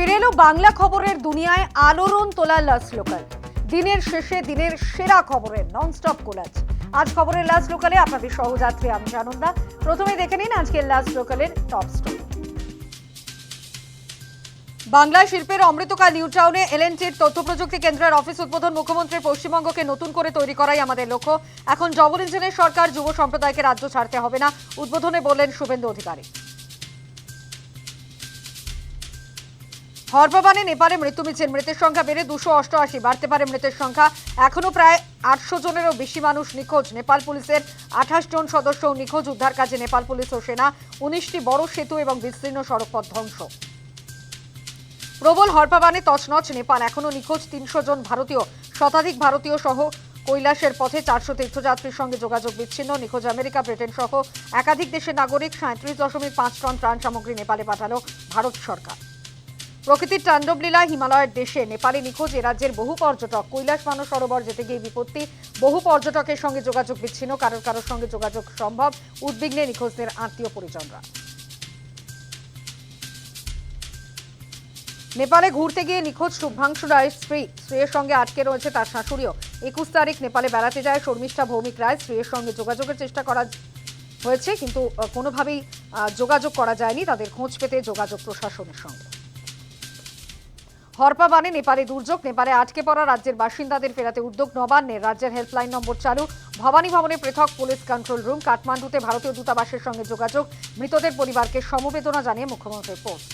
ফিরে এলো বাংলা খবরের দুনিয়ায় আলোড়ন তোলা লাস্ট লোকাল। দিনের শেষে দিনের সেরা খবরের ননস্টপ কোলাজ। আজ খবরের লাস্ট লোকালে আপনাদের সহযাত্রী আমি আনন্দা। প্রথমে দেখে নিন আজকের লাস্ট লোকালের টপ স্টোরি। বাংলা শিল্পের অমৃতকাল নিউ টাউনে এলএনটির তথ্য প্রযুক্তি কেন্দ্রের অফিস উদ্বোধন। মুখ্যমন্ত্রীর পশ্চিমবঙ্গকে নতুন করে তৈরি করাই আমাদের লক্ষ্য। এখন ডবল ইঞ্জিনের সরকার, যুব সম্প্রদায়কে রাজ্য ছাড়তে হবে না, উদ্বোধনে বললেন শুভেন্দু অধিকারী। হরপাবানে নেপালে মৃত্যু মিছিল, মৃতের সংখ্যা বেড়ে 288, বাড়তে পারে মৃতের সংখ্যা। এখনো প্রায় 800 জনেরও বেশি মানুষ নিখোঁজ। নেপাল পুলিশের 28 জন সদস্য নিখোঁজ। উদ্ধার কাজে নেপাল পুলিশ ও সেনা। 19টি বড় সেতু এবং বিস্তীর্ণ সড়কপথ ধ্বংস। প্রবল হরপাবানে তছনছ নেপাল, এখনো নিখোঁজ 300 জন ভারতীয়। শতাধিক ভারতীয় সহ কৈলাসের পথে 400 তীর্থযাত্রীর সঙ্গে যোগাযোগ বিচ্ছিন্ন। নিখোঁজ আমেরিকা, ব্রিটেন সহ একাধিক দেশের নাগরিক। 37.5 টন ত্রাণ সামগ্রী নেপালে পাঠালো ভারত সরকার। প্রকৃতির তাণ্ডবলীলা হিমালয়ের দেশে নেপালে নিখোঁজ এ রাজ্যের বহু পর্যটক। কৈলাস মানস সরোবর যেতে গিয়ে বিপত্তি, বহু পর্যটকের সঙ্গে যোগাযোগ বিচ্ছিন্ন। কারোর সঙ্গে যোগাযোগ সম্ভব, উদ্বিগ্নে নিখোঁজদের আত্মীয় পরিজনরা। নেপালে ঘুরতে গিয়ে নিখোঁজ শুভ্রাংশু রায়ের স্ত্রীর সঙ্গে আটকে রয়েছে তার শাশুড়িও। 21 তারিখ নেপালে বেড়াতে যায় শর্মিষ্ঠা ভৌমিক রায়। স্ত্রীর সঙ্গে যোগাযোগের চেষ্টা করা হয়েছে, কিন্তু কোনোভাবেই যোগাযোগ করা যায়নি। তাদের খোঁজ পেতে যোগাযোগ প্রশাসনের সঙ্গে। হরপাবানে নেপালে দুর্যোগ, নেপালে আটকে পড়া রাজ্যের বাসিন্দাদের ফেরাতে উদ্যোগ নবান্নের। রাজ্যের হেল্পলাইন নম্বর চালু। ভবানী ভবনে পৃথক পুলিশ কন্ট্রোল রুম। কাঠমান্ডুতে ভারতীয় দূতাবাসের সঙ্গে যোগাযোগ। মৃতদের পরিবারকে সমবেদনা জানিয়ে মুখ্যমন্ত্রীর পোস্ট।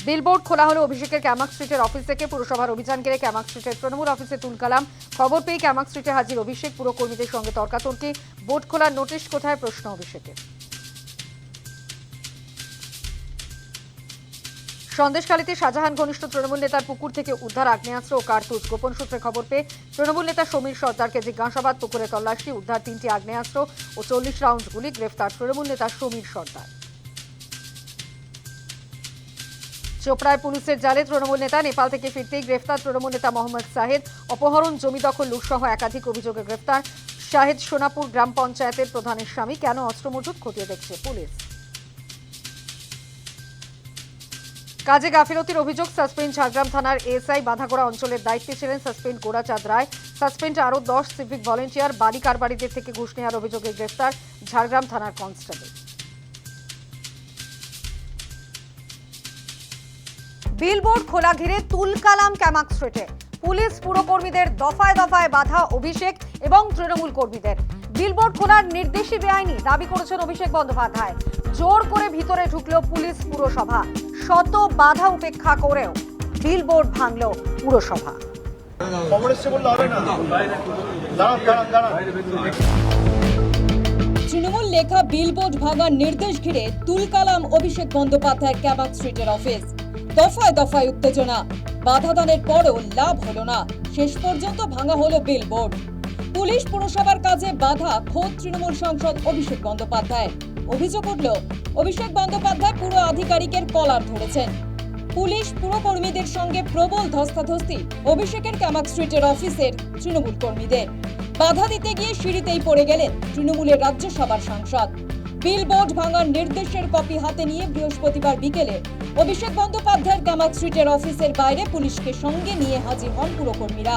বিলবোর্ড খোলা হলো অভিষেকের ক্যামাক স্ট্রিটের অফিস থেকে। পুরসভার অভিযান ঘিরে ক্যামাক স্ট্রিটের তৃণমূল অফিসে তুলকালাম। খবর পেয়ে ক্যামাক স্ট্রিটে হাজির অভিষেক। পুরো কর্মীদের সঙ্গে তর্কাতর্কি। বোর্ড খোলার নোটিশ কোথায়, প্রশ্ন অভিষেকের। সন্দেশখালীতে শাহজাহান ঘনিষ্ঠ তৃণমূল নেতার পুকুর থেকে উদ্ধার আগ্নেয়াস্ত্র ও কার্তুজ। গোপন সূত্রে খবর পেয়ে তৃণমূল নেতা সমীর সর্দারকে জিজ্ঞাসাবাদ। পুকুরে তল্লাশি, উদ্ধার 3টি আগ্নেয়াস্ত্র ও 40 রাউন্ড গুলি। গ্রেফতার তৃণমূল নেতা সমীর সর্দার। চোপড়ায় পুলিশের জালে তৃণমূল নেতা, নেপাল থেকে ফিরতেই গ্রেফতার তৃণমূল নেতা মোহাম্মদ শাহেদ। অপহরণ, জমি দখল, লুটসহ একাধিক অভিযোগে গ্রেফতার শাহেদ। সোনাপুর গ্রাম পঞ্চায়েতের প্রধানের স্বামী। কেন অস্ত্র মজুত খতিয়ে দেখছে পুলিশ। কাজে গাফিলতির অভিযোগ, সাসপেন্ড ঝাড়গ্রাম থানার এএসআই। বাঁধাগোড়া অঞ্চলের দায়িত্বে ছিলেন সাসপেন্ড গোরাচাঁদ রায়। সাসপেন্ড আরও 10 সিভিক ভলেন্টিয়ার। বাড়ি কারবারিদের থেকে ঘুষ নেওয়ার অভিযোগে গ্রেফতার ঝাড়গ্রাম থানার কনস্টেবল। বিলবোর্ড খোলা ঘিরে তুলকালাম ক্যামাক স্ট্রিটে। পুলিশ পুরকর্মীদের দফায় দফায় বাধা অভিষেক এবং তৃণমূল কর্মীদের। বিলবোর্ড খোলার নির্দেশই বেআইনি দাবি করেছেন অভিষেক বন্দ্যোপাধ্যায়। জোর করে ভিতরে ঢুকলো পুলিশ পুরসভা। শত বাধা উপেক্ষা করেও বিলবোর্ড ভাঙল পুরসভা। তৃণমূল লেখা বিলবোর্ড ভাঙার নির্দেশ ঘিরে তুলকালাম অভিষেক বন্দ্যোপাধ্যায় ক্যামাক স্ট্রিটের অফিস। দফায় দফায় উত্তেজনা। বাধাদানের পরও লাভ হলো না। শেষ পর্যন্ত ভাঙা হলো বিলবোর্ড। পুলিশ পুরসভার কাজে বাধা খোদ তৃণমূল সাংসদ অভিষেক বন্দ্যোপাধ্যায়। অভিযোগ উঠল, অভিষেক বন্দ্যোপাধ্যায় পুরো আধিকারিকের কলার ধরেছেন। পুলিশ পুরকর্মীদের সঙ্গে প্রবল ধস্তাধস্তি অভিষেকের ক্যামাক স্ট্রিটের অফিসের তৃণমূল কর্মীদের। বাধা দিতে গিয়ে সিঁড়িতেই পড়ে গেলেন তৃণমূলের রাজ্যসভার সাংসদ। বিলবোর্ড ভাঙার নির্দেশের কপি হাতে নিয়ে বৃহস্পতিবার বিকেলে অভিষেক বন্দ্যোপাধ্যায়ের ক্যামাক স্ট্রিটের অফিসের বাইরে পুলিশকে সঙ্গে নিয়ে হাজির হন পুরকর্মীরা।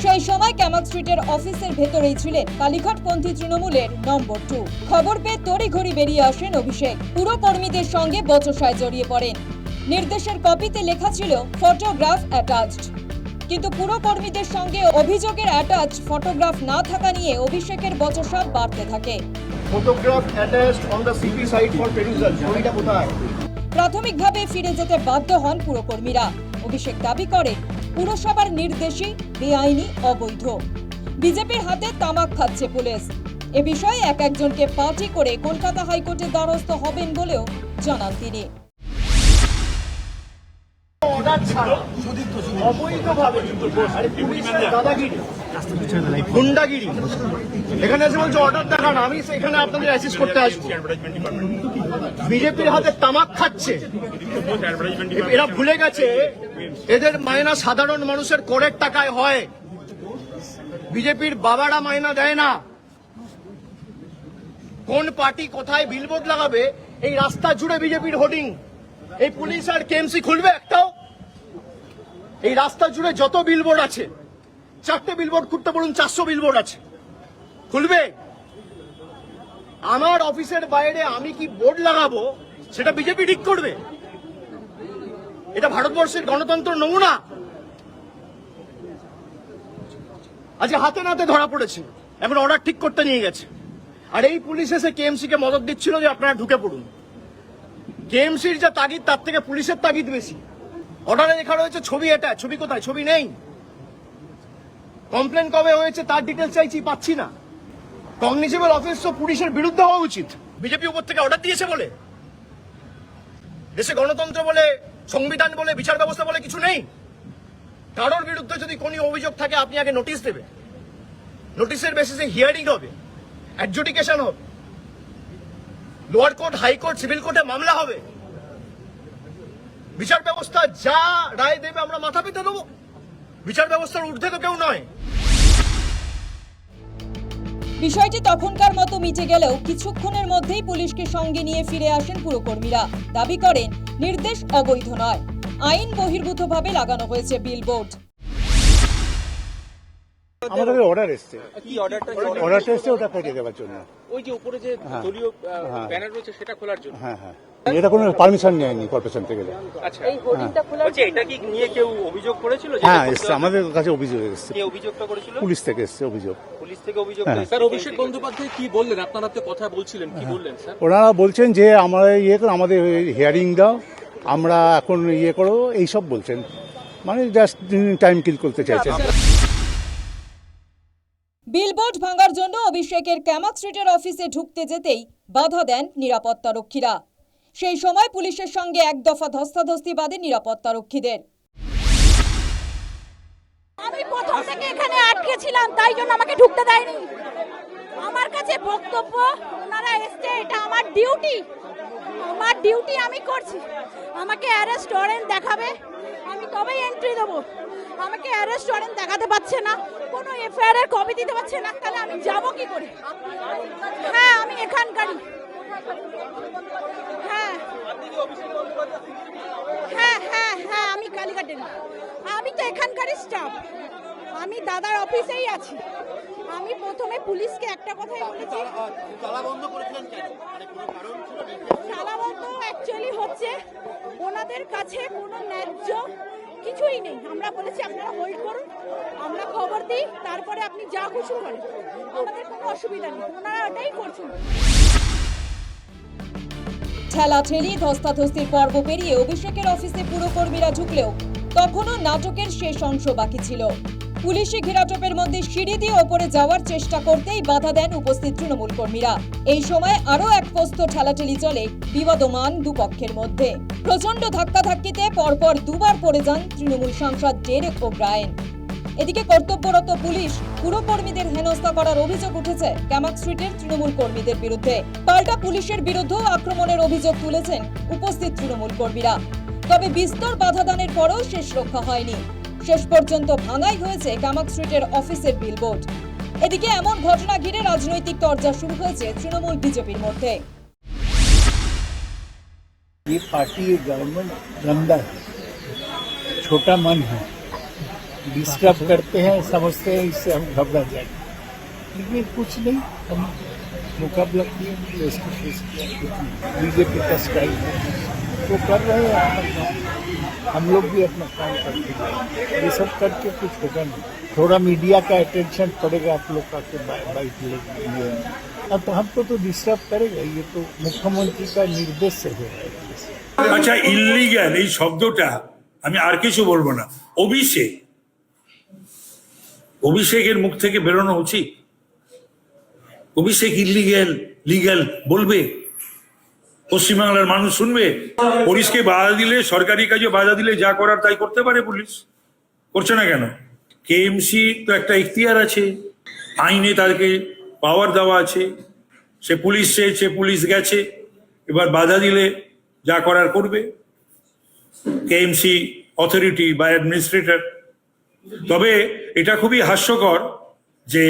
সেই সময় ক্যামাক স্ট্রিটের অফিসের ভেতরেই ছিলেন কালীঘাটপন্থী তৃণমূলের নম্বর 2। খবর পেয়ে তড়িঘড়ি বেরিয়ে আসেন অভিষেক। পুরকর্মীদের সঙ্গে বচসায় জড়িয়ে পড়েন। নির্দেশের কপিতে লেখা ছিল ফটোগ্রাফ অ্যাটাচড, কিন্তু পুরকর্মীদের সঙ্গে অভিযোগের অ্যাটাচ ফটোগ্রাফ না থাকা নিয়ে অভিষেকের বচসা বাড়তে থাকে। Photograph attached on the CP site for perusal. ছবিটা কোথায়? প্রাথমিকভাবে ফিরে যেতে বাধ্য হন পুরকর্মীরা। অভিষেক দাবি করেন পুরসভার নির্দেশই বেআইনি, অবৈধ। বিজেপির হাতে তামাক খাচ্ছে পুলিশ। এ বিষয়ে একজনকে পার্টি করে কলকাতা হাইকোর্টের দ্বারস্থ হবেন বলেও জানান তিনি। অবৈধভাবে দাদাগিরি, গুন্ডাগিরি। এখানে এসে বলছে অর্ডার দেখান, আমি এখানে আপনাদের অ্যাসিস্ট করতে আসবো। বিজেপির হাতে তামাক খাচ্ছে। এরা ভুলে গেছে এদের মায়না সাধারণ মানুষের করের টাকায় হয়। বিজেপির বাবারা মায়না দেয় না। কোন পার্টি কোথায় বিলবোর্ড লাগাবে, এই রাস্তা জুড়ে বিজেপির হোর্ডিং। এই পুলিশ আর কেএমসি খুলবে একটাও? এই রাস্তা জুড়ে যত বিলবোর্ড আছে, 4টে বিলবোর্ড খুলতে বলুন, 400 বিলবোর্ড আছে, খুলবে? আমার অফিসের বাইরে আমি কি বোর্ড লাগাবো সেটা বিজেপি ঠিক করবে? এটা ভারতবর্ষের গণতন্ত্র নমুনা? আজকে হাতে নাতে ধরা পড়েছে, এখন অর্ডার ঠিক করতে নিয়ে গেছে। আর এই পুলিশ এসে কেএমসি কে মদত দিচ্ছিল যে আপনারা ঢুকে পড়ুন। কেএমসির যা তাগিদ তার থেকে পুলিশের তাগিদ বেশি। অর্ডারে লেখা রয়েছে ছবি, এটা ছবি কোথায়? ছবি নেই। কমপ্লেন কবে হয়েছে তার ডিটেলস চাইছি, পাচ্ছি না। কগনিজেবল অফেন্স তো পুলিশের বিরুদ্ধে হওয়া উচিত। বিজেপি উপর থেকে অর্ডার দিয়েছে বলে দেশে গণতন্ত্র বলে, সংবিধান বলে, বিচার ব্যবস্থা বলে কিছু নেই? কারোর বিরুদ্ধে যদি কোনো অভিযোগ থাকে আপনি আগে নোটিশ দেবে, নোটিশের বেসিসে হিয়ারিং হবে, অ্যাডজুডিকেশন হবে, লোয়ার কোর্ট, হাইকোর্ট, সিভিল কোর্টে মামলা হবে। বিচার ব্যবস্থা যা রায় দেবে আমরা মাথা পেতে দেবো? বিচার ব্যবস্থার ঊর্ধ্বে তো কেউ নয়। বিষয়টি তখনকার মতো মিটে গেলেও কিছুক্ষণের মধ্যেই পুলিশকে সঙ্গে নিয়ে ফিরে আসেন পুরকর্মীরা। দাবি করেন নির্দেশ অবৈধ নয়, আইন বহির্ভূতভাবে লাগানো হয়েছে বিলবোর্ড। আমাদের অর্ডার এসছে, কি অর্ডারটা? অর্ডারটা এসছে ওটা কেটে দেওয়ার জন্য। ওই যে উপরে যে দলীয় ব্যানার রয়েছে সেটা খোলার জন্য। হ্যাঁ হ্যাঁ, এটা কোনো পারমিশন নেয়নি কর্পোরেশন থেকে। আচ্ছা, এই হোর্ডিংটা খোলা হচ্ছে, এটা কি নিয়ে কেউ অভিযোগ করেছিল? হ্যাঁ এসছে, আমাদের কাছে অভিযোগ এসছে। কে অভিযোগটা করেছিল? পুলিশ থেকে এসছে অভিযোগ। পুলিশ থেকে অভিযোগ হ্যাঁ। করেছে। স্যার, অভিষেক বন্দ্যোপাধ্যায় কি বললেন? আপনারা তো কথা বলছিলেন, কি বললেন স্যার? ওনারা বলছেন যে আমরা আমাদের হিয়ারিং দাও, আমরা এখন করো, এইসব বলছেন। মানে জাস্ট টাইম কিল করতে চাইছেন। বিলবোর্ড ভাঙার জন্য অভিষেকের ক্যামাক স্ট্রিটের অফিসে ঢুকতে যেতেই বাধা দেন নিরাপত্তারক্ষীরা। সেই সময় পুলিশের সঙ্গে এক দফা ধস্তাধস্তি বাঁধে নিরাপত্তারক্ষীদের। আমি প্রথম থেকে এখানে আটকে ছিলাম, তাই জন্য আমাকে ঢুকতে দেয়নি। আমার কাছে বক্তব্য, ওনারা এসছে, এটা আমার ডিউটি, আমার ডিউটি আমি করছি। আমাকে অ্যারেস্ট ওয়ারেন্ট দেখাবে, আমি তবেই এন্ট্রি দেবো। আমাকে অ্যারেস্ট ওয়ারেন্ট দেখাতে পারছে না, কোনো এফআইআর এর কপি দিতে পারছে না, তাহলে আমি যাব কি করে? হ্যাঁ, আমি এখানকারই। হ্যাঁ হ্যাঁ হ্যাঁ হ্যাঁ, আমি কালীঘাটের, আমি তো এখানকারই স্টাফ, আমি দাদার অফিসেই আছি। আমি প্রথমে পুলিশকে একটা কথাই বলেছি, তালা বন্ধ অ্যাকচুয়ালি হচ্ছে ওনাদের কাছে কোনো ন্যায্য কিছুই নেই। আমরা বলেছি আপনারা হোল্ড করুন, আমরা খবর দিই, তারপরে আপনি যা খুশি করেন, আমাদের কোনো অসুবিধা নেই। ওনারা ওটাই করছেন। ঠেলাঠেলি ধস্তাধস্তির পর্ব পেরিয়ে অভিষেকের অফিসে পুরকর্মীরা ঢুকলেও তখনও নাটকের শেষ অংশ বাকি ছিল। পুলিশি ঘেরাটোপের মধ্যে সিঁড়ি দিয়ে ওপরে যাওয়ার চেষ্টা করতেই বাধা দেন উপস্থিত তৃণমূল কর্মীরা। এই সময় আরও এক পোস্ত ঠেলাঠেলি চলে বিবাদমান দুপক্ষের মধ্যে। প্রচন্ড ধাক্কাধাক্কিতে পরপর দুবার পড়ে যান তৃণমূল সাংসদ ডেরেক ওব্রায়েন। এদিকে কর্তব্যরত পুলিশ পুরকর্মীদের হেনস্থা করার অভিযোগ উঠেছে ক্যামাক স্ট্রিটের তৃণমূল কর্মীদের বিরুদ্ধে। পাল্টা পুলিশের বিরুদ্ধেও আক্রমণের অভিযোগ তুলেছেন উপস্থিত তৃণমূল কর্মীরা। তবে বিস্তর বাধাদানের পরেও শেষ রক্ষা হয়নি। শেষ পর্যন্ত ভাঙাই হয়েছে ক্যামাক স্ট্রিটের অফিসের বিলবোর্ড। এদিকে এমন ঘটনা ঘিরে রাজনৈতিক তরজা শুরু হয়েছে তৃণমূল বিজেপির মধ্যে। ये पार्टी गवर्नमेंट गंदा है, छोटा मन है, डिस्टर्ब करते हैं, समझते हैं इससे हम घबरा जाएंगे, लेकिन कुछ नहीं, हम मुकाबला किए, फेस टू फेस किया। बीजेपी का स्टाइल वो कर रहे हैं अपना काम, हम लोग भी अपना काम करते हैं। ये सब करके कुछ होगा नहीं, थोड़ा मीडिया का अटेंशन पड़ेगा आप लोग का के बाइट लिए। अब तो हमको तो डिस्टर्ब करेगा, ये तो मुख्यमंत्री का निर्देश से हो रहा है। আচ্ছা, ইল্লিগ্যাল এই শব্দটা আমি আর কিছু বলবো না। অভিষেকের মুখ থেকে বেরোনো উচিত। অভিষেক ইল্লিগ্যাল লিগ্যাল বলবে, পশ্চিমবাংলার মানুষ শুনবে? পুলিশকে বাধা দিলে, সরকারি কাজে বাধা দিলে যা করার তাই করতে পারে পুলিশ, করছে না কেন? কেএমসি তো একটা এখতিয়ার আছে, আইনে তাদেরকে পাওয়ার দেওয়া আছে। সে পুলিশ চেয়েছে, পুলিশ গেছে, এবার বাধা দিলে যা করার করবে কেএমসি অথরিটি বা অ্যাডমিনিস্ট্রেটর। তবে এটা খুবই হাস্যকর যে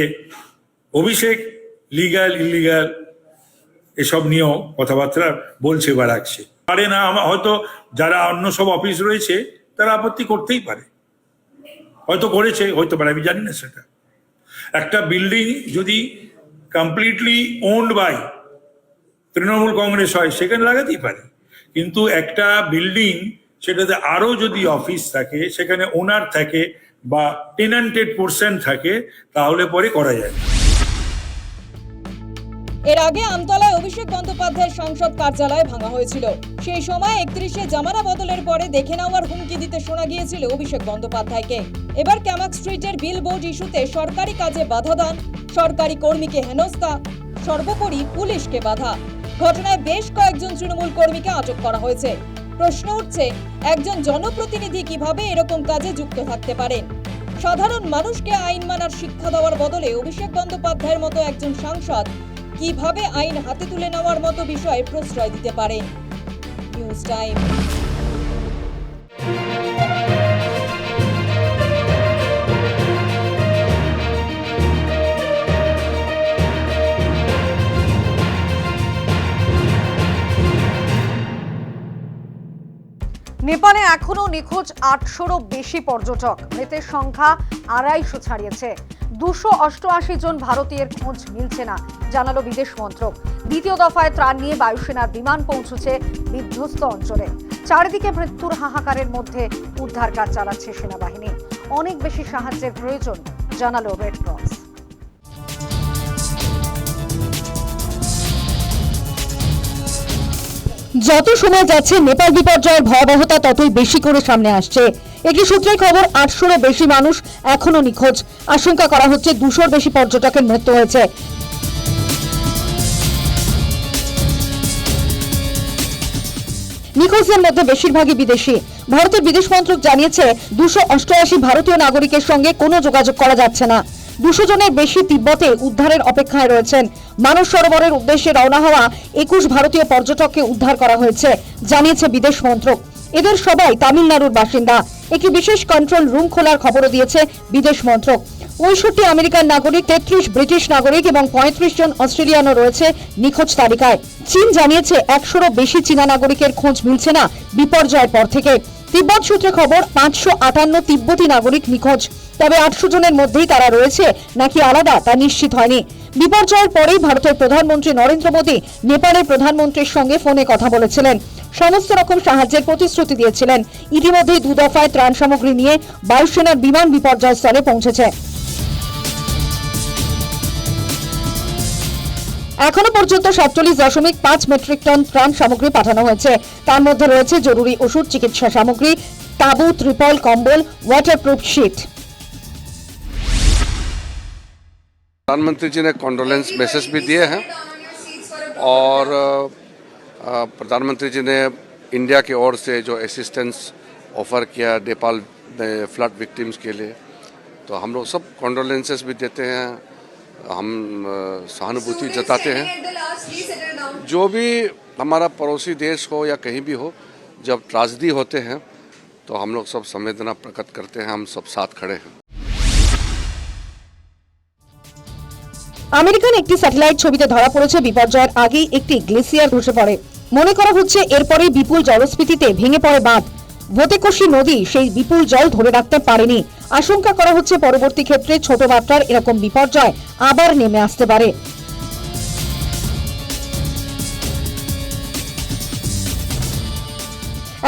অভিষেক লিগ্যাল ইলিগ্যাল এসব নিয়েও কথাবার্তা বলছে বা রাখছে। পারে না, হয়তো যারা অন্য সব অফিস রয়েছে তারা আপত্তি করতেই পারে, হয়তো করেছে, হয়তো পারে, আমি জানি না সেটা। একটা বিল্ডিং যদি completely owned by Trinamool Congress হয় সেখানে লাগাতেই পারে, কিন্তু একটা বিল্ডিং সেটাতে আরো যদি অফিস থাকে, সেখানে ওনার থাকে বা টেনান্টেড পোর্শন থাকে, তাহলে পরে করা যায়। এর আগে আমতলায় অভিষেক বন্দ্যোপাধ্যায়ের সংসদ কার্যালয় ভাঙা হয়েছিল। সেই সময় 31শে জামানা বদলের পরে দেখে নেওয়ার হুমকি দিতে শোনা গিয়েছিল অভিষেক বন্দ্যোপাধ্যায়কে। এবার ক্যামাক স্ট্রিটের বিলবোর্ড ইস্যুতে সরকারি কাজে বাধা দান, সরকারি কর্মীকে হেনস্থা, সর্বোপরি পুলিশকে বাধা। ঘটনায় বেশ কয়েকজন তৃণমূল কর্মীকে আটক করা হয়েছে। প্রশ্ন উঠছে, একজন জনপ্রতিনিধি কিভাবে এরকম কাজে যুক্ত থাকতে পারেন? সাধারণ মানুষকে আইন মানার শিক্ষা দেওয়ার বদলে অভিষেক বন্দ্যোপাধ্যায়ের মতো একজন সাংসদ কিভাবে আইন হাতে তুলে নেওয়ার মতো বিষয়ে প্রশ্রয় দিতে পারেন? News time. নেপালে এখনো নিখোঁজ 800রও বেশি পর্যটক, মৃতের সংখ্যা 250 ছাড়িয়েছে। 288 জন ভারতীয়ের খোঁজ মিলছে না, জানালো বিদেশ মন্ত্রক। দ্বিতীয় দফায় ত্রাণ নিয়ে বায়ুসেনার বিমান পৌঁছেছে বিধ্বস্ত অঞ্চলে। চারিদিকে মৃত্যুর হাহাকারের মধ্যে উদ্ধার কাজ চালাচ্ছে সেনাবাহিনী। অনেক বেশি সাহায্যের প্রয়োজন, জানালো রেড ক্রস। যত সময় যাচ্ছে নেপাল বিপর্যয়ের ভয়াবহতা ততই বেশি করে সামনে আসছে। একটি সূত্রের খবর, 800রও বেশি মানুষ এখনো নিখোঁজ। আশঙ্কা করা হচ্ছে 200র বেশি পর্যটকের মৃত্যু হয়েছে। নিখোঁজদের মধ্যে বেশিরভাগই বিদেশি। ভারতের বিদেশ মন্ত্রক জানিয়েছে 288 ভারতীয় নাগরিকের সঙ্গে কোনো যোগাযোগ করা যাচ্ছে না। 200 জনের বেশি তিব্বতে উদ্ধারের অপেক্ষায় রয়েছেন। মানস সরোবরের উদ্দেশ্যে রওনা হওয়া 21 ভারতীয় পর্যটককে উদ্ধার করা হয়েছে, জানিয়েছে বিদেশ মন্ত্রক। এদের সবাই তামিলনাড়ুর বাসিন্দা। একটি বিশেষ কন্ট্রোল রুম খোলার খবরও দিয়েছে বিদেশ মন্ত্রক। 65 আমেরিকান নাগরিক, 33 ব্রিটিশ নাগরিক এবং 35 জন অস্ট্রেলিয়ানও রয়েছে নিখোঁজ তালিকায়। চীন জানিয়েছে 100রও বেশি চীনা নাগরিকের খোঁজ মিলছে না বিপর্যয়ের পর থেকে। তিব্বত সূত্রে খবর, 558 তিব্বতী নাগরিক নিখোঁজ। তবে 800 জনের মধ্যেই তারা রয়েছে নাকি আলাদা তা নিশ্চিত হয়নি। বিপর্যয়ের পরেই ভারতের প্রধানমন্ত্রী নরেন্দ্র মোদী নেপালের প্রধানমন্ত্রীর সঙ্গে ফোনে কথা বলেছিলেন, সমস্ত রকম সাহায্যের প্রতিশ্রুতি দিয়েছিলেন। ইতিমধ্যেই 2 দফায় ত্রাণ সামগ্রী নিয়ে বায়ুসেনার বিমান বিপর্যয়স্থলে পৌঁছেছে। এখনো পর্যন্ত 47.5 মেট্রিক টন ত্রাণ সামগ্রী পাঠানো হয়েছে। তার মধ্যে রয়েছে জরুরি ওষুধ, চিকিৎসা সামগ্রী, তাঁবু, ত্রিপল, কম্বল, ওয়াটারপ্রুফ শিট। प्रधानमंत्री जी ने कॉन्डोलेंस मैसेज भी दिए हैं और प्रधानमंत्री जी ने इंडिया की ओर से जो असिस्टेंस ऑफर किया नेपाल में फ्लड विक्टिम्स के लिए, तो हम लोग सब कॉन्डोलेंसेस भी देते हैं, हम सहानुभूति जताते हैं। जो भी हमारा पड़ोसी देश हो या कहीं भी हो, जब ट्रेजेडी होते हैं तो हम लोग सब संवेदना प्रकट करते हैं, हम सब साथ खड़े हैं। আমেরিকান একটি স্যাটেলাইট ছবিতে ধরা পড়েছে বিপর্যয়ের আগেই একটি গ্লেসিয়ার ধসে পড়ে। মনে করা হচ্ছে এরপরেই বিপুল জলস্ফীতিতে ভেঙে পড়ে বাঁধ। ভোতেকোশি নদী সেই বিপুল জল ধরে রাখতে পারেনি। আশঙ্কা করা হচ্ছে পরবর্তী ক্ষেত্রে ছোট মাত্রার এরকম বিপর্যয় আবার নেমে আসতে পারে।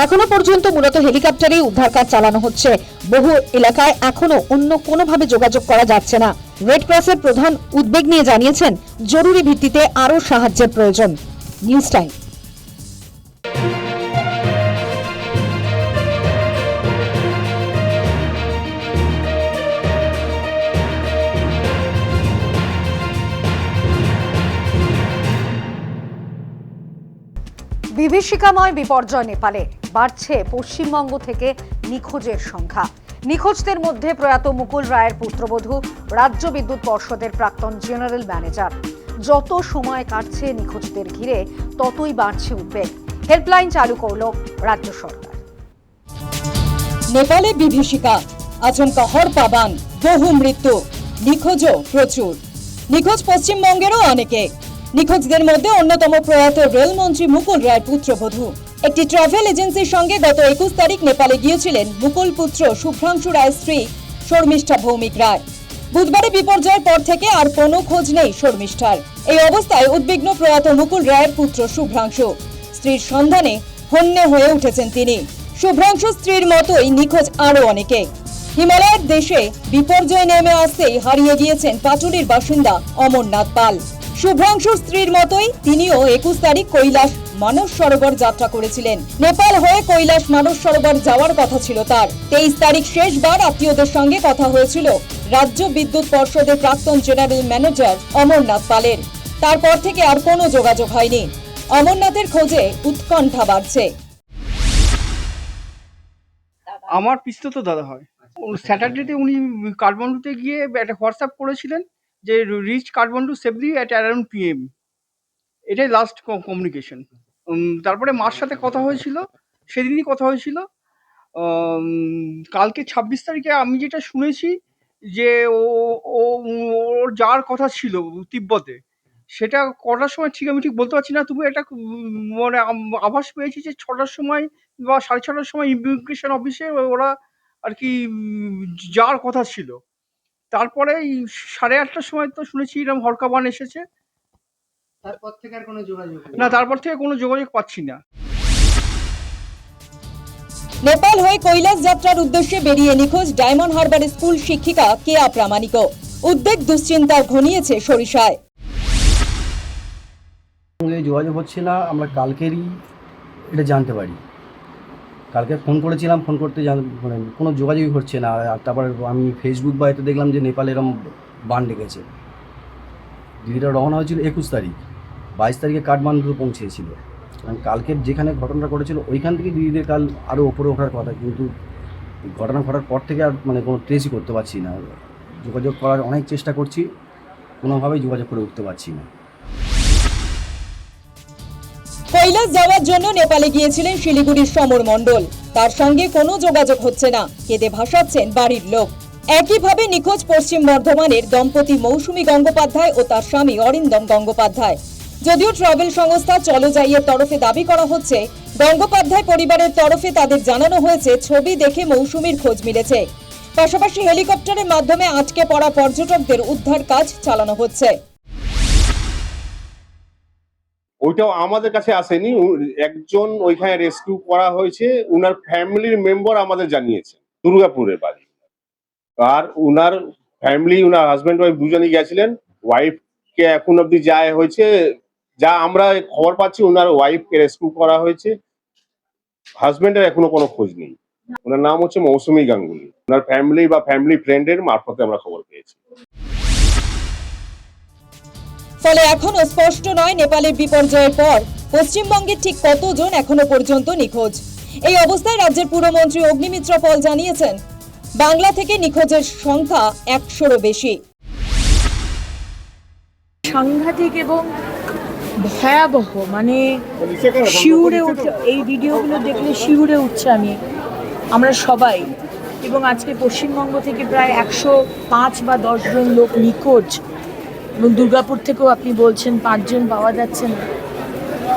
এখনো পর্যন্ত মূলত হেলিকপ্টারেই উদ্ধার কাজ চালানো হচ্ছে। বহু এলাকায় এখনো অন্য কোনোভাবে যোগাযোগ করা যাচ্ছে না। রেড ক্রসের প্রধান উদ্বেগ নিয়ে জানিয়েছেন, জরুরি ভিত্তিতে আরও সাহায্যের প্রয়োজন। News time. বিভীষিকাময় বিপর্যয় নেপালে, বাড়ছে পশ্চিমবঙ্গ থেকে নিখোঁজের সংখ্যা। নিখোঁজদের মধ্যে প্রয়াত মুকুল রায়ের পুত্রবধূ, রাজ্য বিদ্যুৎ পর্ষদের প্রাক্তন জেনারেল ম্যানেজার। যত সময় কাটছে নিখোঁজদের ঘিরে ততই বাড়ছে উদ্বেগ। হেল্পলাইন চালু করল রাজ্য সরকার। নেপালে বিভীষিকা, আচমকা হড়পাবান, বহু মৃত্যু, নিখোঁজও প্রচুর। নিখোঁজ পশ্চিমবঙ্গেরও অনেকে। নিখোঁজদের মধ্যে অন্যতম প্রয়াত রেলমন্ত্রী মুকুল রায়ের পুত্রবধূ। একটি ট্রাভেল এজেন্সির সঙ্গে গত 21 তারিখ নেপালে গিয়েছিলেন মুকুল পুত্র শুভ্রাংশু রায়ের স্ত্রী শর্মিষ্ঠা ভৌমিক রায়। বুধবারে বিপর্যয়ের পর থেকে আর কোনো খোঁজ নেই শর্মিষ্ঠার। এই অবস্থায় উদ্বিগ্ন প্রয়াত মুকুল রায়ের পুত্র শুভ্রাংশু। স্ত্রীর সন্ধানে হন্যে হয়ে উঠেছেন তিনি। শুভ্রাংশু স্ত্রীর মতোই নিখোঁজ আরও অনেকে। হিমালয়ের দেশে বিপর্যয় নেমে আসতেই হারিয়ে গিয়েছেন পাটুলির বাসিন্দা অমরনাথ পাল। শুভ্রাংশুর স্ত্রীর মতোই তিনিও 21 তারিখ কৈলাস মানস সরোবর যাত্রা করেছিলেন। নেপাল হয়ে কৈলাস মানস সরোবর যাওয়ার কথা ছিল তার। 23 তারিখ শেষবার আত্মীয়দের সঙ্গে কথা হয়েছিল রাজ্য বিদ্যুৎ পর্ষদের প্রাক্তন জেনারেল ম্যানেজার অমরনাথ পালের। তারপর থেকে আর কোনো যোগাযোগ হয়নি। অমরনাথের খোঁজে উৎকণ্ঠা বাড়ছে। আমার পিস্তত দাদা হয়। স্যাটারডেতে উনি কাঠমান্ডুতে গিয়ে একটা হোয়াটসঅ্যাপ করেছিলেন যে reach Kathmandu safely at around PM। এটাই লাস্ট কমিউনিকেশন। তারপরে মার সাথে কথা হয়েছিল, সেদিনই কথা হয়েছিল। কালকে 26 তারিখে আমি যেটা শুনেছি যে ওর যাওয়ার কথা ছিল তিব্বতে, সেটা কটার সময় ঠিক আমি ঠিক বলতে পারছি না। তবু একটা মানে আভাস পেয়েছি যে 6টার সময় বা 6:30টার সময় ইমিগ্রেশন অফিসে ওরা আর কি যাওয়ার কথা ছিল। তারপরে 8:30টার সময় তো শুনেছি এরকম হরকাবান এসেছে। তারপর থেকে আর কোনো যোগাযোগ না, তারপর থেকে কোনো যোগাযোগ পাচ্ছি না। নেপাল হয়ে কৈলাস যাত্রার উদ্দেশ্যে বেরিয়ে নিখোঁজ ডায়মন্ড হারবার স্কুল শিক্ষিকা কেয়া প্রামাণিক। উদ্বেগ দুশ্চিন্তার ঘনিয়েছে সরিষায়। যোগাযোগ হচ্ছে না, আমরা কালকেরই এটা জানতে পারি। কালকে ফোন করেছিলাম, ফোন করতে মানে কোনো যোগাযোগই হচ্ছে না। আর তারপর আমি ফেসবুক বা এতে দেখলাম যে নেপালে এরকম বান ডেকেছে। দিদিটা রওনা হয়েছিল 21 তারিখ, 22 তারিখে কাঠমান্ডু পৌঁছেছিল। কালকে যেখানে ঘটনাটা ঘটেছিল ওইখান থেকে দিদিদের কাল আরও ওপরে ওঠার কথা, কিন্তু ঘটনা ঘটার পর থেকে আর মানে কোনো ট্রেসই করতে পারছি না। যোগাযোগ করার অনেক চেষ্টা করছি, কোনোভাবেই যোগাযোগ করে উঠতে পারছি না। কৈলাস যাওয়ার জন্য নেপালে গিয়েছিলেন শিলিগুড়ির সমর মণ্ডল। তার সঙ্গে কোনো যোগাযোগ হচ্ছে না, কেঁদে ভাসাচ্ছেন বাড়ির লোক। একইভাবে নিখোঁজ পশ্চিম বর্ধমানের দম্পতি মৌসুমী গঙ্গোপাধ্যায় ও তার স্বামী অরিন্দম গঙ্গোপাধ্যায়। যদিও ট্রাভেল সংস্থা চলো যাইয়ের তরফে দাবি করা হচ্ছে, গঙ্গোপাধ্যায় পরিবারের তরফে তাদের জানানো হয়েছে ছবি দেখে মৌসুমীর খোঁজ মিলেছে। পাশাপাশি হেলিকপ্টারের মাধ্যমে আটকে পড়া পর্যটকদের উদ্ধার কাজ চালানো হচ্ছে। ওইটাও আমাদের কাছে আসেনি, একজন ওইখানে রেস্কিউ করা হয়েছে, উনার ফ্যামিলির মেম্বার আমাদের জানিয়েছে, দুর্গাপুরের বাড়ি। আর উনার ফ্যামিলি, উনার হাজবেন্ড ওয়াইফ দুজনই গেছিলেন। ওয়াইফকে এখন অব্দি যা হয়েছে, যা আমরা খবর পাচ্ছি, উনার ওয়াইফকে রেস্কিউ করা হয়েছে। হাজবেন্ডের এখনো কোনো খোঁজ নেই। ওনার নাম হচ্ছে মৌসুমী গাঙ্গুলি। ওনার ফ্যামিলি বা ফ্যামিলি ফ্রেন্ডের মারফতে আমরা খবর পেয়েছি। ফলে এখনো স্পষ্ট নয় নেপালের বিপর্যয়ের পর পশ্চিমবঙ্গের ঠিক কতজন এখনো পর্যন্ত নিখোঁজ। এই অবস্থায় রাজ্যের পুরমন্ত্রী অগ্নিমিত্র পল জানিয়েছেন, বাংলা থেকে নিখোঁজের সংখ্যা 100-রও বেশি। সাংঘাতিক এবং ভয়াবহ, মানে শিউরে উঠে এই ভিডিওগুলো দেখলে শিউরে উঠছে আমরা সবাই। এবং আজকে পশ্চিমবঙ্গ থেকে প্রায় 105 বা 10 জন লোক নিখোঁজ, এবং দুর্গাপুর থেকেও আপনি বলছেন 5 জন পাওয়া যাচ্ছে না।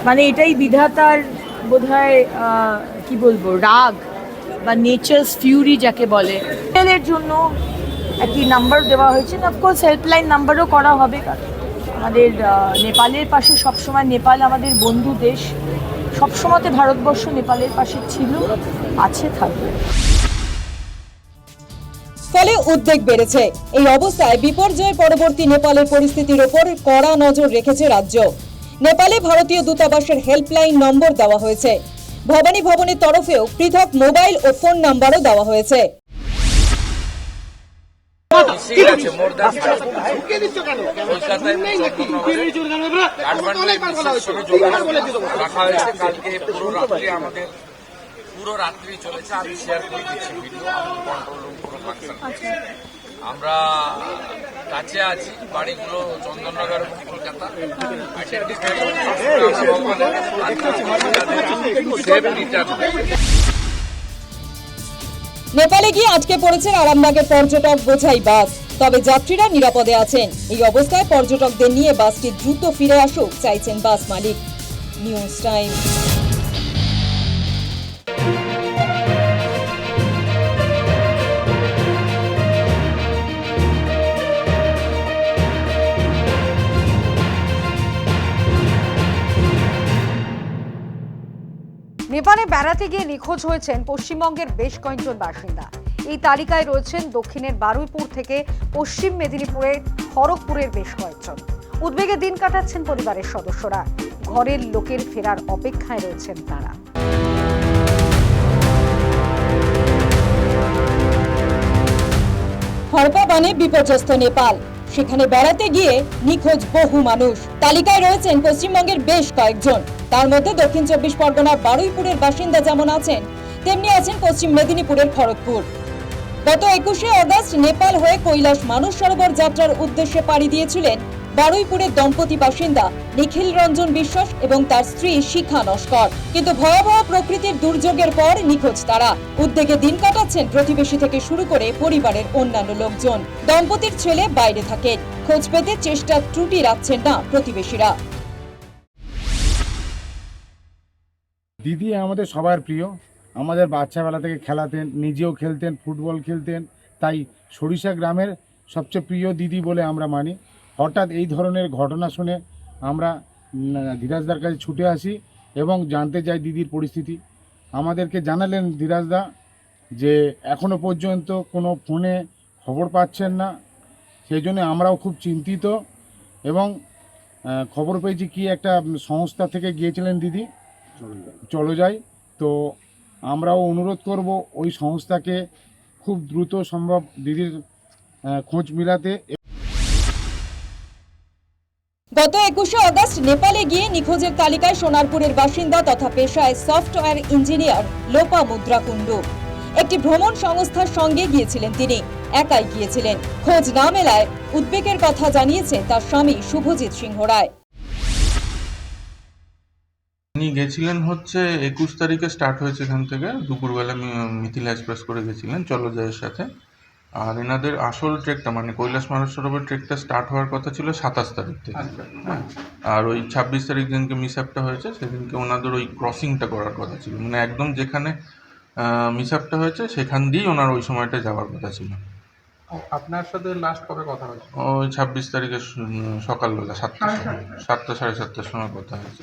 মানে এটাই বিধাতার বোধহয় কি বলবো, রাগ বা নেচার্স ফিউরি যাকে বলে। এর জন্য একটি নাম্বার দেওয়া হয়েছে, অফকোর্স হেল্পলাইন নাম্বারও করা হবে। কারণ আমাদের নেপালের পাশে সবসময়, নেপাল আমাদের বন্ধু দেশ, সবসময়তে ভারতবর্ষ নেপালের পাশে ছিল, আছে, থাকবে। ফলে উদ্বেগ বেড়েছে। এই অবস্থায় বিপর্যয় পরবর্তী নেপালের পরিস্থিতির ওপর কড়া নজর রেখেছে রাজ্য। নেপালে ভারতীয় দূতাবাসের হেল্পলাইন নম্বর দেওয়া হয়েছে। ভবানী ভবনের তরফেও পৃথক মোবাইল ও ফোন নাম্বারও দেওয়া হয়েছে। পুরো রাত্রি চলেছে, আমি শেয়ার করে দিচ্ছি ভিডিও। কন্ট্রোল রুম পুরো ফাংশন। আমরা কাছে আছি, বাড়িগুলো চন্দননগর এবং কলকাতা। নেপালে গিয়ে আটকে পড়েছেন আরামবাগের পর্যটক বোঝাই বাস। তবে যাত্রীরা নিরাপদে আছেন। এই অবস্থায় পর্যটকদের নিয়ে বাসটি দ্রুত ফিরে আসুক চাইছেন বাস মালিক। News time. নেপালে বেড়াতে গিয়ে নিখোঁজ হয়েছেন পশ্চিমবঙ্গের বেশ কয়েকজন বাসিন্দা। এই তালিকায় রয়েছেন দক্ষিণের বারুইপুর থেকে পশ্চিম মেদিনীপুরের খড়গপুরের বেশ কয়েকজন। উদ্বেগে দিন কাটাচ্ছেন পরিবারের সদস্যরা। ঘরের লোকের ফেরার অপেক্ষায় রয়েছেন তারা। হড়পা বানে বিপর্যস্ত নেপাল, সেখানে বেড়াতে গিয়ে নিখোঁজ বহু মানুষ। তালিকায় রয়েছেন পশ্চিমবঙ্গের বেশ কয়েকজন। তার মধ্যে দক্ষিণ 24 পরগনার বারুইপুরের বাসিন্দা যেমন আছেন, তেমনি আছেন পশ্চিম মেদিনীপুরের খড়গপুর। গত 21শে অগস্ট নেপাল হয়ে কৈলাস মানস সরোবর যাত্রার উদ্দেশ্যে পাড়ি দিয়েছিলেন বারুইপুরের দম্পতি বাসিন্দা নিখিল রঞ্জন বিশ্বাস এবং তার স্ত্রী শিখা নস্কর। কিন্তু ভয়াবহ প্রকৃতির দুর্যোগের পর নিখোঁজ তারা। উদ্বেগে দিন কাটাচ্ছেন প্রতিবেশী থেকে শুরু করে পরিবারের অন্যান্য লোকজন। দম্পতির ছেলে বাইরে থাকেন, খোঁজ পেতে চেষ্টা ত্রুটি রাখছেন না প্রতিবেশীরা। দিদি আমাদের সবার প্রিয়, আমাদের বাচ্চাবেলা থেকে খেলাতেন, নিজেও খেলতেন, ফুটবল খেলতেন, তাই সরিষা গ্রামের সবচেয়ে প্রিয় দিদি বলে আমরা মানি। হঠাৎ এই ধরনের ঘটনা শুনে আমরা ধীরাজদার কাছে ছুটে আসি এবং জানতে চাই দিদির পরিস্থিতি। আমাদেরকে জানালেন ধীরাজদা যে এখনো পর্যন্ত কোনো ফোনে খবর পাচ্ছেন না, সেই জন্য আমরাও খুব চিন্তিত এবং খবর পেয়েছি কি একটা সংস্থা থেকে গিয়েছিলেন দিদি চলো যাই, তো আমরাও অনুরোধ করব ওই সংস্থাকে খুব দ্রুত সম্ভব দিদির খোঁজ মিলাতে। গত 21শে অগস্ট নেপালে গিয়ে নিখোঁজের তালিকায় সোনারপুরের বাসিন্দা তথা পেশায় সফটওয়্যার ইঞ্জিনিয়ার লোপা মুদ্রা কুণ্ডু। একটি ভ্রমণ সংস্থার সঙ্গে গিয়েছিলেন তিনি, একাই গিয়েছিলেন। খোঁজ না মেলায় উদ্বেগের কথা জানিয়েছেন তার স্বামী শুভজিৎ সিংহ রায়। উনি গেছিলেন হচ্ছে 21 তারিখে স্টার্ট হয়েছে এখান থেকে, দুপুরবেলা মিথিলা এক্সপ্রেস করে গেছিলেন চলো যাইয়ের সাথে। আর এনাদের আসল ট্রেকটা মানে কৈলাস মানস সরোবর ট্রেকটা স্টার্ট হওয়ার কথা ছিল 27 তারিখ থেকে। হ্যাঁ, আর ওই 26 তারিখ দিনকে মিসঅ্যাপটা হয়েছে, সেদিনকে ওনাদের ওই ক্রসিংটা করার কথা ছিল, মানে একদম যেখানে মিসঅ্যাপটা হয়েছে সেখান দিয়েই ওনার ওই সময়টা যাওয়ার কথা ছিল। আপনার সাথে লাস্ট কবে কথা হয়েছে? ওই 26 তারিখে সকালবেলা 7টা সাড়ে 7টার সময় কথা হয়েছে।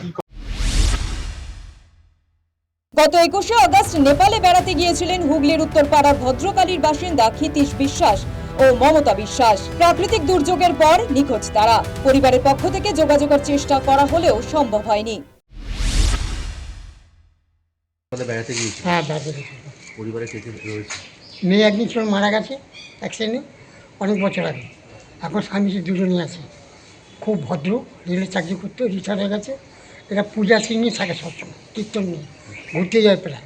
গত 21শে অগস্ট নেপালে বেড়াতে গিয়েছিলেন হুগলির উত্তরপাড়ার ভদ্রকালীর বাসিন্দা ক্ষিতীশ বিশ্বাস ও মমতা বিশ্বাস। প্রাকৃতিক দুর্যোগের পর নিখোঁজ তারা। পরিবারের পক্ষ থেকে যোগাযোগের চেষ্টা করা হলেও সম্ভব হয়নি। বেড়াতে গিয়েছি। হ্যাঁ, বেড়াতে পরিবারে কে কে রয়েছে? মেয়ে একদিন ছিল মারা গেছে অ্যাক্সিডেন্টে অনেক বছর আগে। এখন স্বামী দুজনই আছে, খুব ভদ্র, রেলের চাকরি করতে রিটায়ার হয়ে গেছে। এটা পূজা সিং নিয়ে থাকে সবসময়, কীর্তন নিয়ে ঘুরতে যায় প্রায়।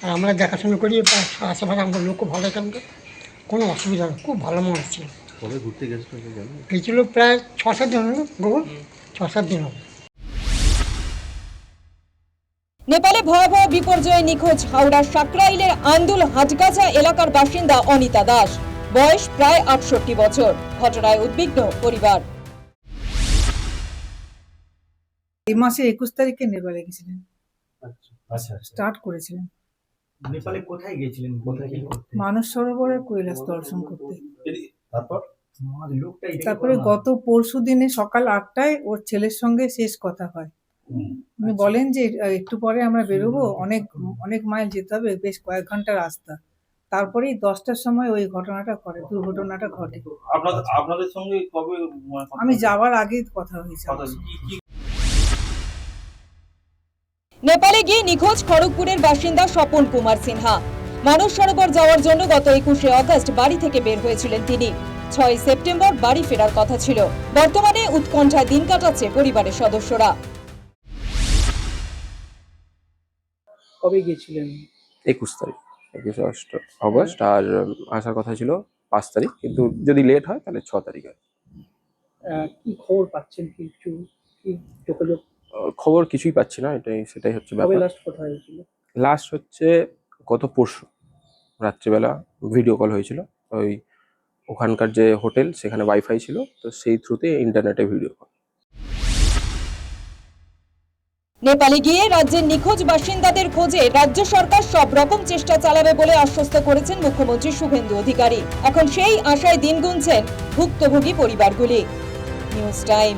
আর আমরা দেখাশোনা করি, প্রায় আশেপাশে আমাদের লোকও ভালো, এখানকার কোনো অসুবিধা নেই, খুব ভালো মানুষ ছিল। কবে ঘুরতে গেছিল? গেছিল প্রায় 6-7 দিন হবে, গোল 6-7 দিন হবে। নেপালে ভয়াবহ বিপর্যয়ে নিখোঁজ হাওড়ার সাকরাইলের আন্দুল হাটগাছা এলাকার বাসিন্দা অনিতা দাস। বয়স প্রায় 68 বছর। ঘটনায় উদ্বিগ্ন পরিবার। এই মাসে 21 তারিখে নেপালে গেছিলেন, আচ্ছা, স্টার্ট করেছিলেন। নেপালে কোথায় গিয়েছিলেন? কোথায় কি করতে? মানস সরোবরে কৈলাস দর্শন করতে। তারপর তারপরে গত পরশু দিনে সকাল 8টায় ওর ছেলের সঙ্গে শেষ কথা হয়। উনি বলেন যে একটু পরে আমরা বেরোবো, অনেক অনেক মাইল যেতে হবে, বেশ কয়েক ঘন্টা রাস্তা। তারপরেই 10টার সময় ওই ঘটনাটা ঘটে, দুর্ঘটনাটা ঘটে। আপনাদের সঙ্গে কবে? আমি যাওয়ার আগেই কথা হয়েছে। নেপালে গিয়ে নিখোঁজ খড়গপুরের বাসিন্দা স্বপন কুমার সিনহা। মানস সরোবর যাওয়ার জন্য গত 21শে অগস্ট বাড়ি থেকে বের হয়েছিলেন তিনি। 6 সেপ্টেম্বর বাড়ি ফেরার কথা ছিল। বর্তমানে উৎকণ্ঠায় দিন কাটাচ্ছে পরিবারের সদস্যরা। কবে গিয়েছিলেন? 21 তারিখ, 21 অগস্ট। আর আসার কথা ছিল 5 তারিখ, কিন্তু যদি লেট হয় তাহলে 6 তারিখ হয়। কি খবর পাচ্ছেন? কিছু কি যোগাযোগ? খবর কিছুই পাচ্ছি না, সেটাই হচ্ছে ব্যাপার। লাস্ট কথা হয়েছিল? লাস্ট হচ্ছে গত পরশু রাত্রিবেলা ভিডিও কল হয়েছিল। ওই ওখানকার যে হোটেল, সেখানে ওয়াইফাই ছিল, তো সেই থ্রুতে ইন্টারনেটে ভিডিও কল। নেপালে গিয়ে রাজ্যের নিখোঁজ বাসিন্দাদের খোঁজে রাজ্য সরকার সব রকম চেষ্টা চালাবে বলে আশ্বস্ত করেছেন মুখ্যমন্ত্রী শুভেন্দু অধিকারী। এখন সেই আশায় দিন গুনছেন ভুক্তভোগী পরিবারগুলি। News time.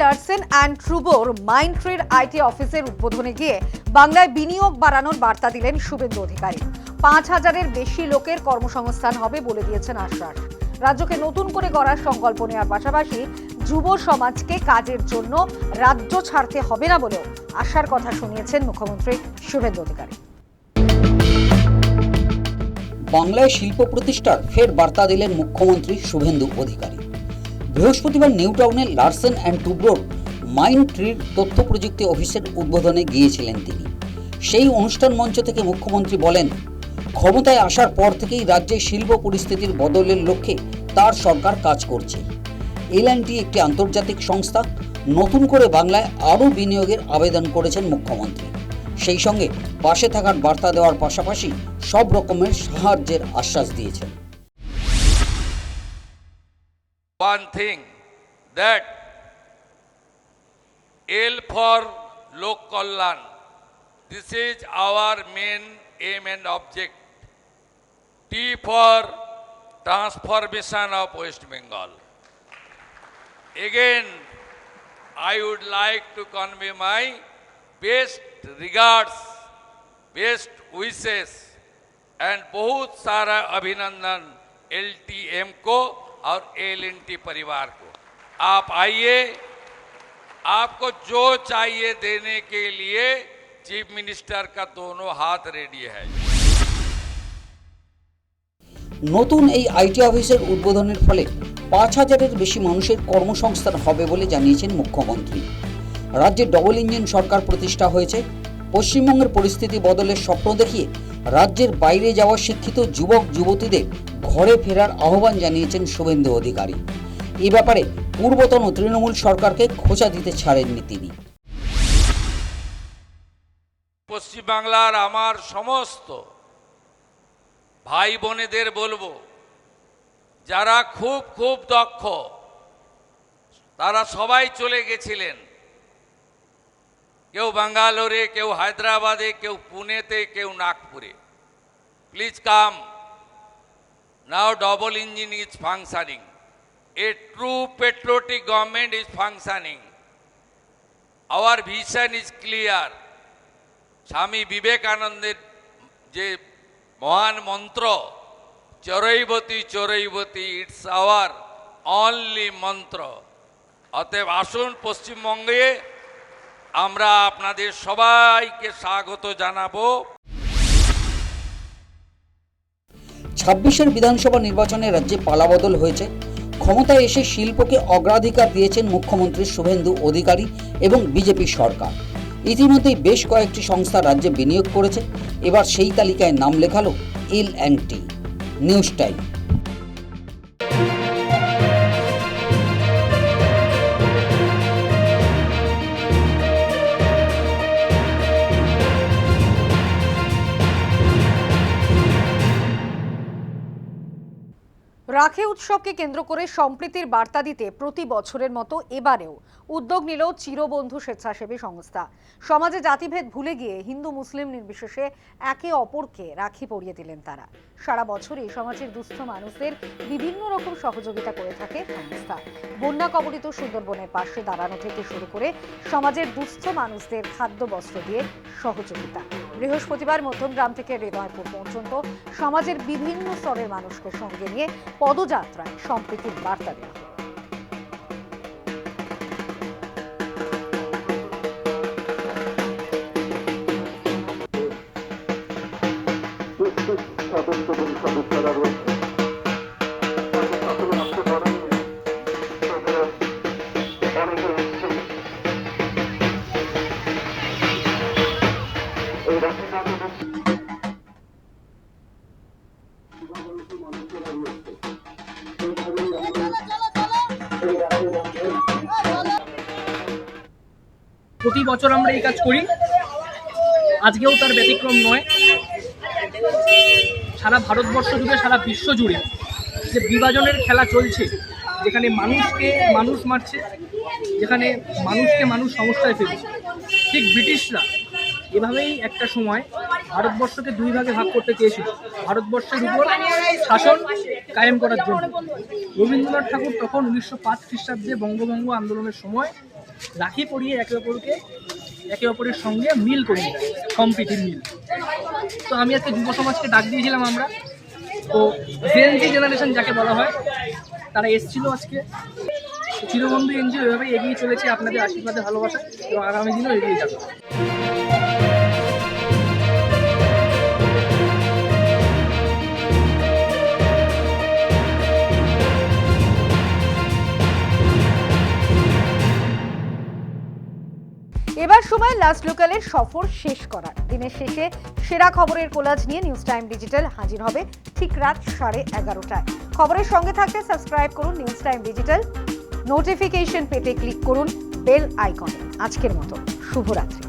লার্সেন অ্যান্ড ট্রুবোর মাইন্ডট্রির আইটি অফিসের উদ্বোধনে গিয়ে বাংলায় বিনিয়োগ বাড়ানোর বার্তা দিলেন শুভেন্দু অধিকারী। 5,000-এর বেশি লোকের কর্মসংস্থান হবে বলে দিয়েছেন আশ্বাস। রাজ্যকে নতুন করে গড়ার সংকল্প নেওয়ার পাশাপাশি যুব সমাজকে কাজের জন্য রাজ্য ছাড়তে হবে না বলেও আশার কথা শুনিয়েছেন মুখ্যমন্ত্রী শুভেন্দু অধিকারী। বাংলায় শিল্প প্রতিষ্ঠার ফের বার্তা দিলেন মুখ্যমন্ত্রী শুভেন্দু অধিকারী। বৃহস্পতিবার নিউ টাউনে লার্সেন অ্যান্ড টুব্রোর মাইন্ডট্রির তথ্য প্রযুক্তি অফিসের উদ্বোধনে গিয়েছিলেন তিনি। সেই অনুষ্ঠান মঞ্চ থেকে মুখ্যমন্ত্রী বলেন, ক্ষমতায় আসার পর থেকেই রাজ্যে শিল্প পরিস্থিতির বদলের লক্ষ্যে তার সরকার কাজ করছে। L&T একটি আন্তর্জাতিক সংস্থা, নতুন করে বাংলায় আরও বিনিয়োগের আবেদন করেছেন মুখ্যমন্ত্রী। সেই সঙ্গে পাশে থাকার বার্তা দেওয়ার পাশাপাশি সব রকমের সাহায্যের আশ্বাস দিয়েছেন। One thing that L for Lok Kalyan, this is our main aim and object. T for transformation of West Bengal. Again, I would like to convey my best regards, best wishes and बहुत सारा अभिनंदन LTM को और L&T परिवार को। आप आइए, आपको जो चाहिए देने के लिए चीफ मिनिस्टर का दोनों हाथ रेडी है। নতুন এই আইটি অফিসের উদ্বোধনের ফলে 5,000-এর বেশি মানুষের কর্মসংস্থান হবে বলে জানিয়েছেন মুখ্যমন্ত্রী। রাজ্যে ডবল ইঞ্জিন সরকার প্রতিষ্ঠা হয়েছে। পশ্চিমবঙ্গের পরিস্থিতি বদলের স্বপ্ন দেখিয়ে রাজ্যের বাইরে যাওয়া শিক্ষিত যুবক যুবতীদের ঘরে ফেরার আহ্বান জানিয়েছেন শুভেন্দু অধিকারী। এ ব্যাপারে পূর্বতন তৃণমূল সরকারকে খোঁচা দিতে ছাড়েননি তিনি। পশ্চিমবাংলার আমার সমস্ত ভাই বোনেদের বলবো, যারা খুব খুব দক্ষ তারা সবাই চলে গেছিলেন, কেউ ব্যাঙ্গালোরে, কেউ হায়দ্রাবাদে, কেউ পুনেতে, কেউ নাগপুরে। Please come, now double engine is functioning, a true patriotic government is functioning, our vision is clear. Swami বিবেকানন্দের যে মহান মন্ত্র চরৈবতী চরৈবতী, ইটস আওয়ার অনলি মন্ত্র। অতএব আসুন পশ্চিমবঙ্গে আমরা আপনাদের সবাইকে স্বাগত জানাবো। 26-এর বিধানসভা নির্বাচনে রাজ্যে পালাবদল হয়েছে। ক্ষমতায় এসে শিল্পকে অগ্রাধিকার দিয়েছেন মুখ্যমন্ত্রী শুভেন্দু অধিকারী এবং বিজেপি সরকার। ইতিমধ্যেই বেশ কয়েকটি সংস্থা রাজ্যে বিনিয়োগ করেছে। এবার সেই তালিকায় নাম লেখালো L&T। News time. রাখি উৎসবকে কেন্দ্র করে সম্প্রীতির বার্তা দিতে প্রতি বছরের মতো এবারেও উদ্যোগ নিল চিরবন্ধু স্বেচ্ছাসেবী সংস্থা। সমাজে জাতিভেদ ভুলে গিয়ে হিন্দু মুসলিম নির্বিশেষে একে অপরকে রাখি পরিয়ে দিলেন তারা। সারা বছরই সমাজের দুস্থ মানুষদের বিভিন্ন রকম সহযোগিতা করে থাকে সংস্থা। বন্যা কবলিত সুন্দরবনের পাশে দাঁড়ানো থেকে শুরু করে সমাজের দুস্থ মানুষদের খাদ্য বস্ত্র দিয়ে সহযোগিতা। বৃহস্পতিবার মধ্যমগ্রাম থেকে হৃদয়পুর পর্যন্ত সমাজের বিভিন্ন স্তরের মানুষকে সঙ্গে নিয়ে পদযাত্রায় সম্প্রীতির বার্তা দেওয়া হয়। প্রতি বছর আমরা এই কাজ করি, আজকেও তার ব্যতিক্রম নয়। সারা ভারতবর্ষ জুড়ে, সারা বিশ্ব জুড়ে যে বিভাজনের খেলা চলছে, যেখানে মানুষকে মানুষ মারছে, যেখানে মানুষকে মানুষ সমস্যায় ফেলছে, ঠিক ব্রিটিশরা এভাবেই একটা সময় ভারতবর্ষকে দুই ভাগে ভাগ করতে চেয়েছিল, ভারতবর্ষের উপর শাসন কায়েম করার জন্য। রবীন্দ্রনাথ ঠাকুর তখন 1905 খ্রিস্টাব্দে বঙ্গভঙ্গ আন্দোলনের সময় রাখি পরিয়ে একে অপরের সঙ্গে মিল করিয়ে দেয়, সম্প্রীতির মিল। তো আমি আজকে যুব সমাজকে ডাক দিয়েছিলাম আমরা, তো জেনজি জেনারেশন যাকে বলা হয় তারা এসেছিল আজকে। চিরবন্ধু এনজিও এভাবে এগিয়ে চলেছে আপনাদের আশীর্বাদে, ভালোবাসা, এবং আগামী দিনেও এগিয়ে যাবে। এবার সময় লাস্ট লোকালের সফর শেষ করার। দিনের শেষে সেরা খবরের কোলাজ নিয়ে নিউজ টাইম ডিজিটাল হাজির হবে ঠিক রাত 11:30টায়। খবরের সঙ্গে থাকতে সাবস্ক্রাইব করুন নিউজ টাইম ডিজিটাল। নোটিফিকেশন পেতে ক্লিক করুন বেল আইকনে। আজকের মতো শুভরাত্রি।